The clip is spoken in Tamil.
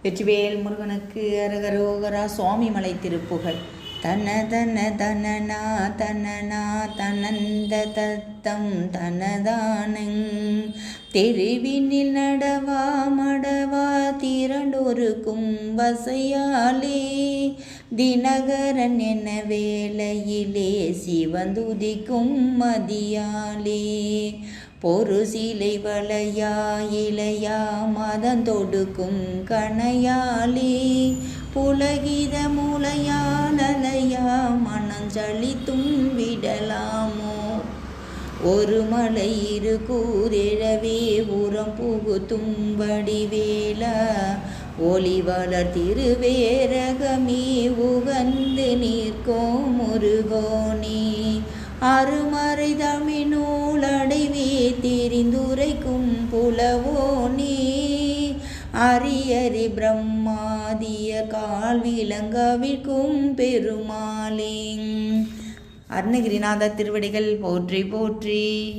வெற்றிவேல் முருகனுக்கு அரகரோகரா. சுவாமிமலை திருப்புகழ். தன தன தனனா தனனா தனந்த தத்தம் தனதானங் தெருவினில் நடவா மடவா திரண்டொருக்கும் வசையாலே தினகரன் என்ன வேளையிலே சிவந்துதிக்கும் மதியாலே பொறு சிலை வளையா இளையா மதம் தொடுக்கும் கணையாலே புலகித மூளையாலலையா மனஞ்சளித்தும் விடலாமோ ஒரு மலை இரு கூரெழவே உரம் புகுத்தும் வடிவேலா ஒளி வளர் திருவேரகமே உகந்து நிற்கும் முருகோனே அருமறை தமிழ்நூல் அடைவே தெரிந்துரைக்கும் புலவோனே அரியரி பிரம்மாதிய கால் விளங்கவிக்கும் பெருமாளே. அருணகிரிநாத திருவடிகள் போற்றி போற்றி.